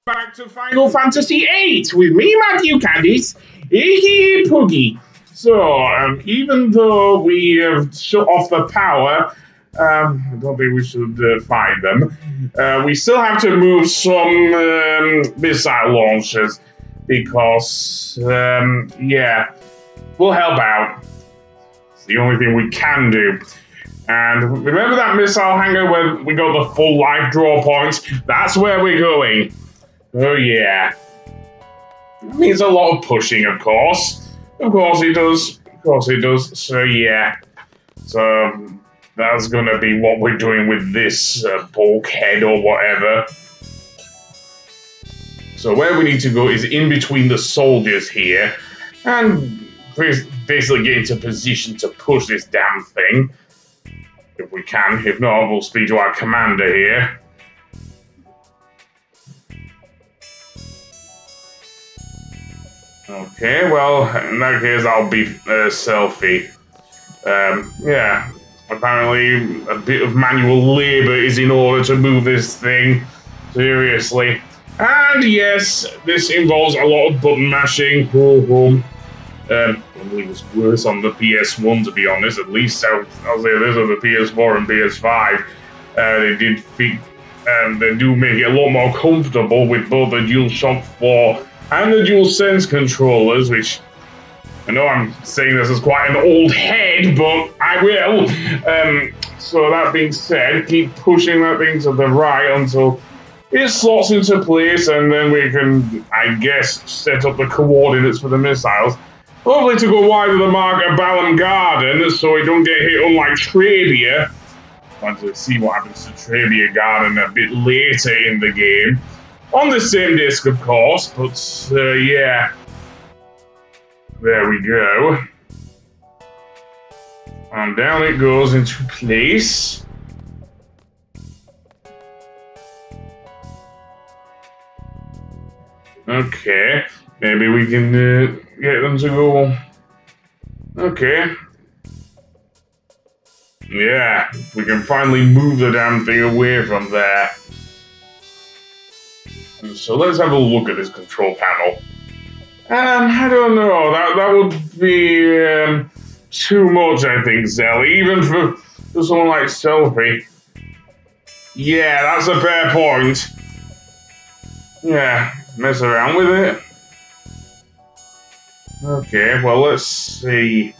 Back to Final Fantasy VIII with me, Matthew Candice, aka Puggy. So, even though we have shut off the power, I don't think we should fight them. We still have to move some missile launchers because, yeah, we'll help out. It's the only thing we can do. And remember that missile hangar where we got the full life draw points? That's where we're going. Oh yeah. That means a lot of pushing, of course. Of course it does. Of course it does. So yeah. So that's gonna be what we're doing with this bulkhead or whatever. So where we need to go is in between the soldiers here. And basically get into position to push this damn thing. If we can. If not, we'll speak to our commander here. Okay, well, in that case, I'll be Selphie. Yeah, apparently a bit of manual labor is in order to move this thing. Seriously. And yes, this involves a lot of button mashing. Probably was worse on the PS1, to be honest. At least I'll say this on the PS4 and PS5. They do make it a lot more comfortable with both the DualShock 4 and the DualSense controllers, which I know I'm saying this as quite an old head, but I will. So that being said, keep pushing that thing to the right until it slots into place, and then we can, I guess, set up the coordinates for the missiles. Hopefully to go wide of the mark at Balam Garden, so we don't get hit unlike Trabia. I want to see what happens to Trabia Garden a bit later in the game. On the same disc, of course, but yeah. There we go. And down it goes into place. Okay, maybe we can get them to go. Okay. Yeah, we can finally move the damn thing away from there. So let's have a look at this control panel. I don't know, that would be too much, I think, Sally, even for someone like Selphie. Yeah, that's a fair point. Yeah, mess around with it. Okay, well, let's see.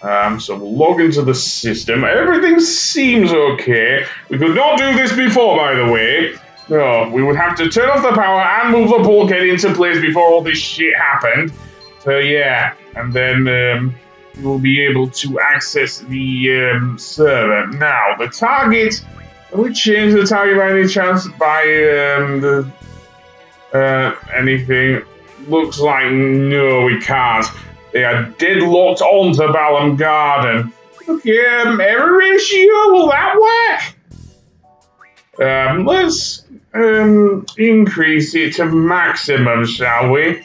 So we'll log into the system. Everything seems okay. We could not do this before, by the way. No, we would have to turn off the power and move the bulkhead into place before all this shit happened. So yeah, and then we will be able to access the server. Now, the target, can we change the target by any chance by anything? Looks like no, we can't. They are deadlocked onto Balam Garden. Okay, error ratio, will that work? Let's increase it to maximum, shall we?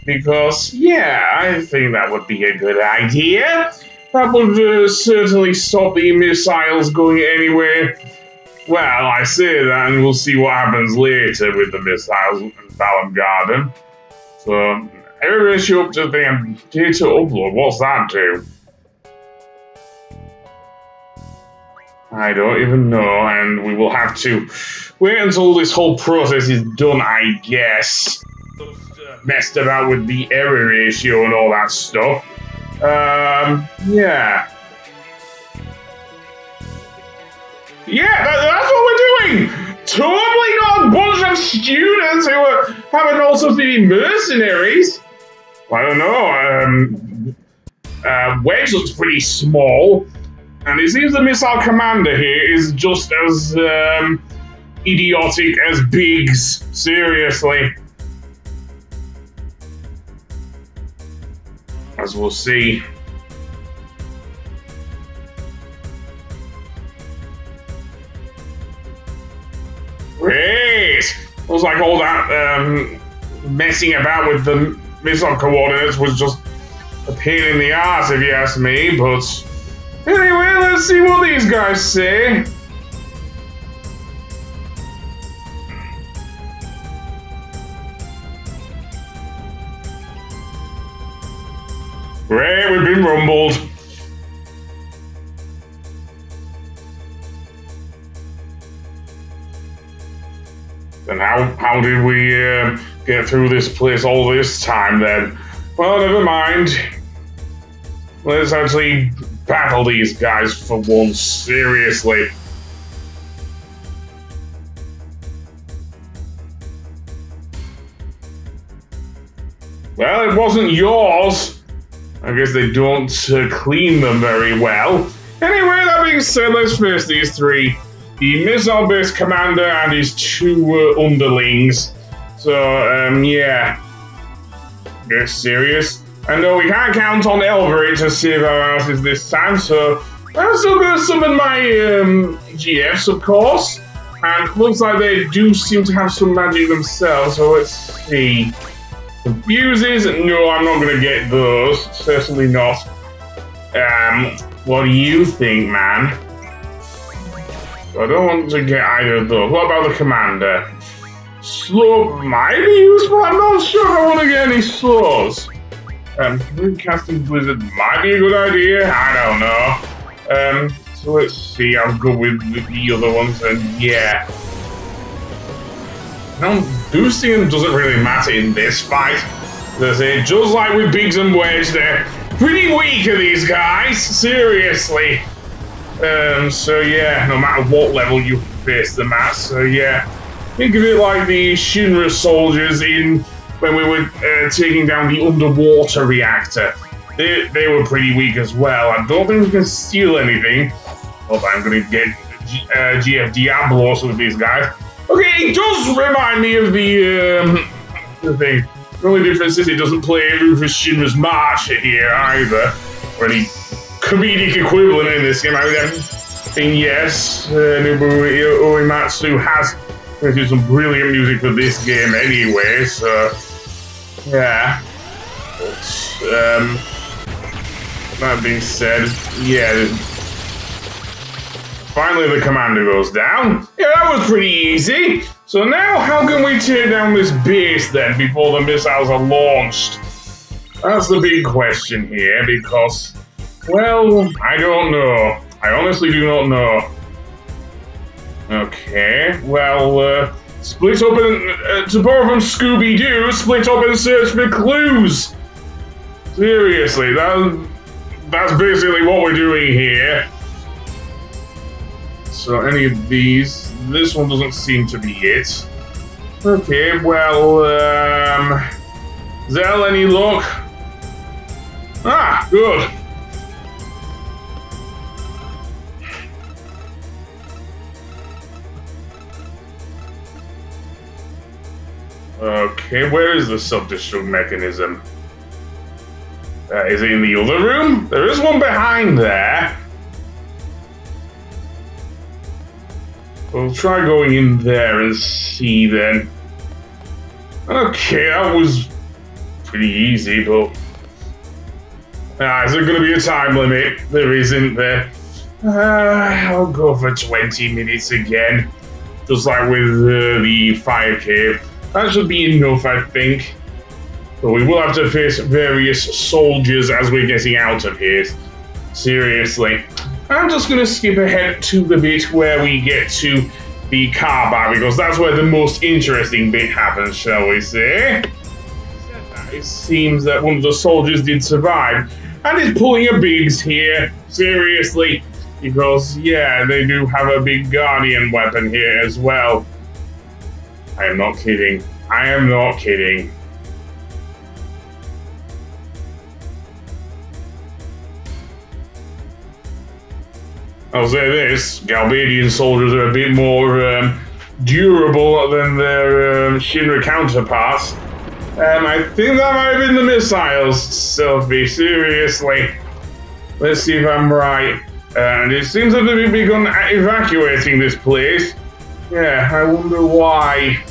Because, yeah, I think that would be a good idea. That would certainly stop the missiles going anywhere. Well, I say that, and we'll see what happens later with the missiles in Balam Garden. So, error ratio up to the data upload. What's that do? I don't even know, and we will have to wait until this whole process is done, I guess. Messed about with the error ratio and all that stuff. Yeah. Yeah, that's what we're doing! Totally not a bunch of students who are having also be mercenaries. I don't know, Wedge looks pretty small. And it seems the missile commander here is just as idiotic as Biggs. Seriously. As we'll see. Great! Looks like all that messing about with the missile coordinates was just a pain in the ass, if you ask me, but anyway, let's see what these guys say. Great, we've been rumbled. Then how did we get through this place all this time then? Well, never mind. Let's actually battle these guys for once, seriously. Well, it wasn't yours. I guess they don't clean them very well. Anyway, that being said, let's face these three. The missile-based commander and his two underlings. So, yeah. Get serious. And no, we can't count on Elvery to save our asses this time, so I'm still going to summon my GFs, of course. And looks like they do seem to have some magic themselves, so let's see. Confuses? No, I'm not going to get those. Certainly not. What do you think, man? I don't want to get either of those. What about the commander? Slow might be useful. I'm not sure if I want to get any slows. Casting Blizzard might be a good idea. I don't know. So let's see. I'll go with the other ones, and yeah. No, boosting them doesn't really matter in this fight. There's it. Just like with Biggs and Wedge, they're pretty weak, are these guys? Seriously. So yeah, no matter what level you face them at, so yeah. Think of it like the Shinra soldiers in when we were taking down the underwater reactor. They were pretty weak as well. I don't think we can steal anything. Hope I'm gonna get GF Diablos with these guys. Okay, it does remind me of the thing. The only difference is it doesn't play Rufus Shinra's March here either, or any comedic equivalent in this game. I think yes, Nobuo Uematsu has created some brilliant music for this game anyway, so yeah. But, that being said, yeah. Finally, the commander goes down. Yeah, that was pretty easy. So now, how can we tear down this base then before the missiles are launched? That's the big question here, because, well, I don't know. I honestly do not know. Okay, well, split up and, to borrow from Scooby-Doo, split up and search for clues. Seriously, that's basically what we're doing here. So any of these, this one doesn't seem to be it. Okay, well, Zell, any luck? Ah, good. Okay, where is the self-destruct mechanism? Is it in the other room? There is one behind there. We'll try going in there and see then. Okay, that was pretty easy, but... is there going to be a time limit? There isn't there. I'll go for 20 minutes again. Just like with the fire cave. That should be enough, I think. But we will have to face various soldiers as we're getting out of here. Seriously. I'm just going to skip ahead to the bit where we get to the car bar, because that's where the most interesting bit happens, shall we say. It seems that one of the soldiers did survive, and is pulling a Biggs here. Seriously. Because, yeah, they do have a big Guardian weapon here as well. I am not kidding. I am not kidding. I'll say this, Galbadian soldiers are a bit more durable than their Shinra counterparts. I think that might have been the missiles, Selphie, seriously. Let's see if I'm right. And it seems that they've begun evacuating this place. Yeah, I wonder why.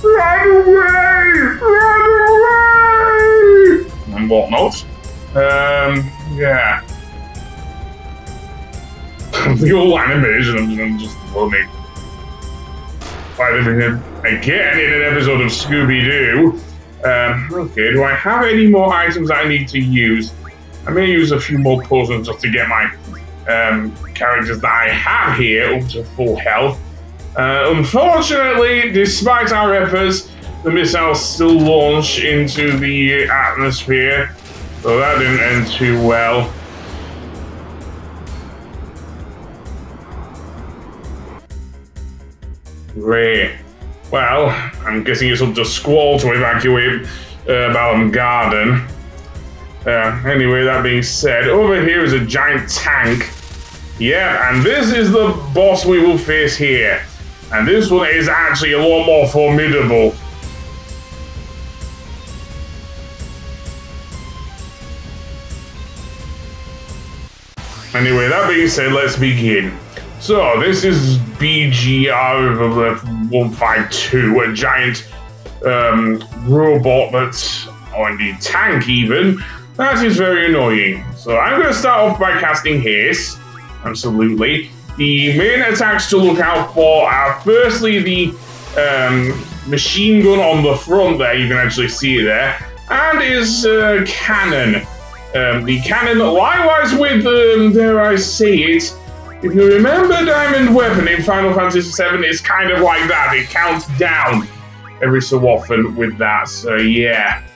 Run away! Run away! And whatnot. Yeah. The whole animation, I'm just loving. Fighting him again in an episode of Scooby-Doo. Okay, do I have any more items I need to use? I may use a few more potions just to get my characters that I have here up to full health. Unfortunately, despite our efforts, the missiles still launch into the atmosphere, so that didn't end too well. Great. Well, I'm guessing it's up to Squall to evacuate Balam Garden. Anyway, that being said, over here is a giant tank. Yeah, and this is the boss we will face here. And this one is actually a lot more formidable. Anyway, that being said, let's begin. So, this is BGR 152, a giant robot or indeed tank even, that is very annoying. So I'm going to start off by casting Haste, absolutely. The main attacks to look out for are firstly the machine gun on the front there, you can actually see it there, and his cannon. The cannon, likewise with, dare I say it, if you remember Diamond Weapon in Final Fantasy VII, it's kind of like that. It counts down every so often with that. So yeah,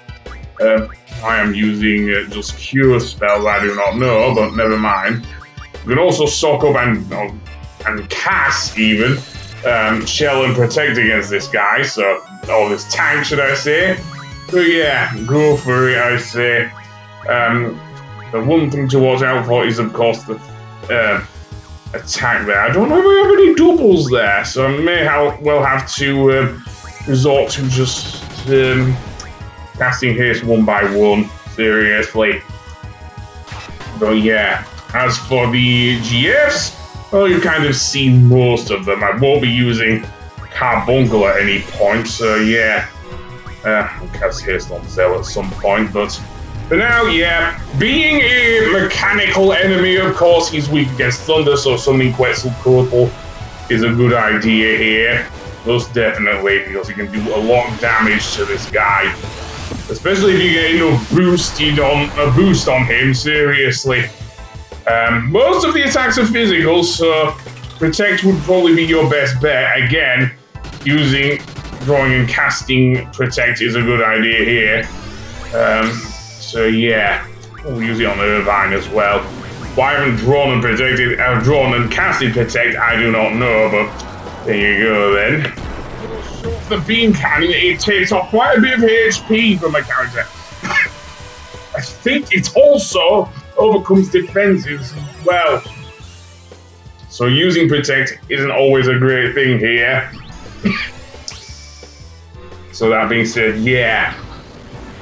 I am using just cure spells. I do not know, but never mind. You can also soak up and cast even shell and protect against this guy. So, or this tank, should I say? So yeah, go for it. I say. The one thing to watch out for is, of course, the attack there. I don't know if we have any doubles there, so I may well have to resort to just casting haste one by one, seriously. But yeah, as for the GFs, well, you kind of see most of them. I won't be using Carbuncle at any point, so yeah. I'll cast haste on Zell at some point, but for now, yeah, being a mechanical enemy, of course, he's weak against thunder, so summoning Quetzalcoatl is a good idea here. Most definitely, because he can do a lot of damage to this guy. Especially if you get enough boost on him, seriously. Most of the attacks are physical, so Protect would probably be your best bet. Again, using drawing and casting Protect is a good idea here. So yeah, we'll use it on Irvine as well. Why I haven't drawn and protected, I've drawn and casted Protect, I do not know, but there you go then. The beam cannon, it takes off quite a bit of HP from a character. I think it also overcomes defenses as well. So using Protect isn't always a great thing here. So that being said, yeah.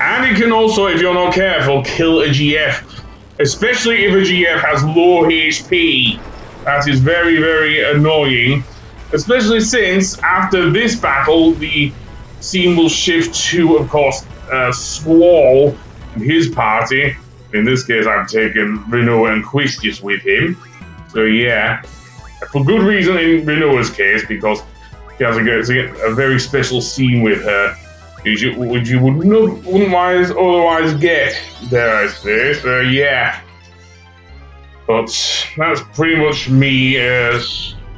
And it can also, if you're not careful, kill a GF. Especially if a GF has low HP. That is very, very annoying. Especially since, after this battle, the scene will shift to, of course, Squall and his party. In this case, I've taken Rinoa and Quistis with him. So yeah, for good reason in Rinoa's case, because he has a very special scene with her. Which you wouldn't otherwise get, dare I say. So yeah. But that's pretty much me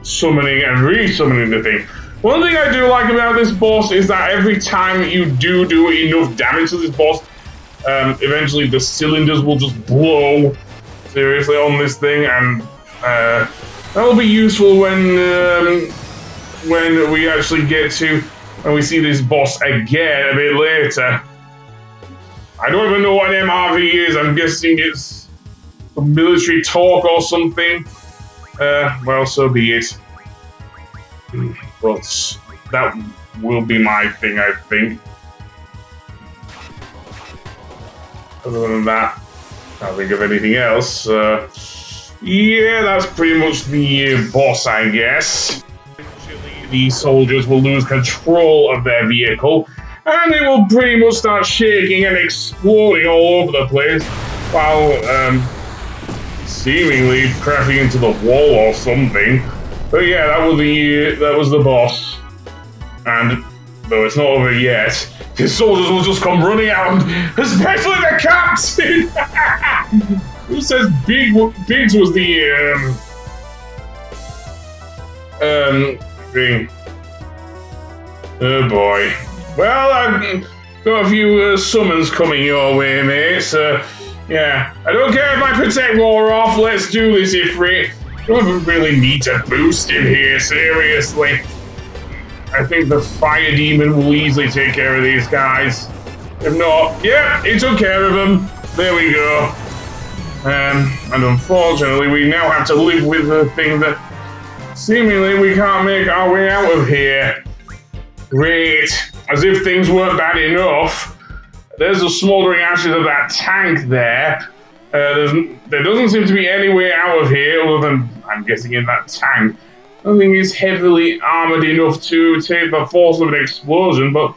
summoning and re-summoning the thing. One thing I do like about this boss is that every time you do enough damage to this boss, eventually the cylinders will just blow seriously on this thing, and that'll be useful when we actually get to. And we see this boss again a bit later. I don't even know what an MRV is. I'm guessing it's some military talk or something. Well, so be it. But that will be my thing, I think. Other than that, I can't think of anything else. Yeah, that's pretty much the boss, I guess. The soldiers will lose control of their vehicle, and it will pretty much start shaking and exploding all over the place, while seemingly crashing into the wall or something. But yeah, that was the boss, and Though it's not over yet. His soldiers will just come running out, especially the captain! Who says Biggs was the, thing? Oh boy. Well, I've got a few summons coming your way, mate, so yeah. I don't care if my protect wore off, let's do this, Ifrit. Don't really need to boost him here, seriously. I think the fire demon will easily take care of these guys. If not, yeah, he took care of them. There we go. And unfortunately, we now have to live with the thing that seemingly we can't make our way out of here. Great. As if things weren't bad enough. There's the smoldering ashes of that tank there. There doesn't seem to be any way out of here other than, I'm guessing, in that tank. I don't think it's heavily armored enough to take the force of an explosion, but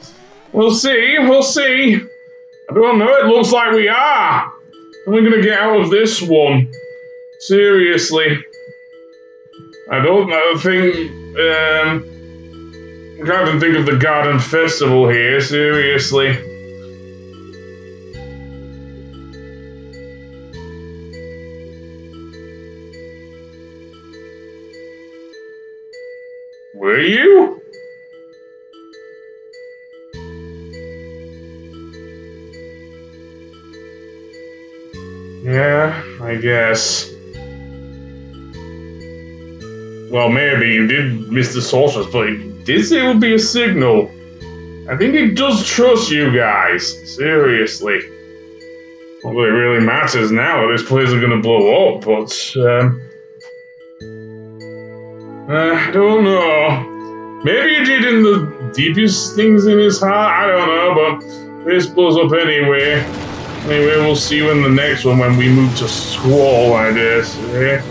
we'll see, we'll see. I don't know, it looks like we are. Are we gonna get out of this one? Seriously. I don't think, I can't even think of the Garden Festival here, seriously. Were you? Yeah, I guess. Well, maybe you did miss the sorceress, but it did say it would be a signal. I think it does trust you guys. Seriously. Not that it really matters now that this place is going to blow up, but, I don't know. Maybe he did in the deepest things in his heart, I don't know, but this blows up anyway. Anyway, we'll see you in the next one when we move to Squall, I guess. Yeah.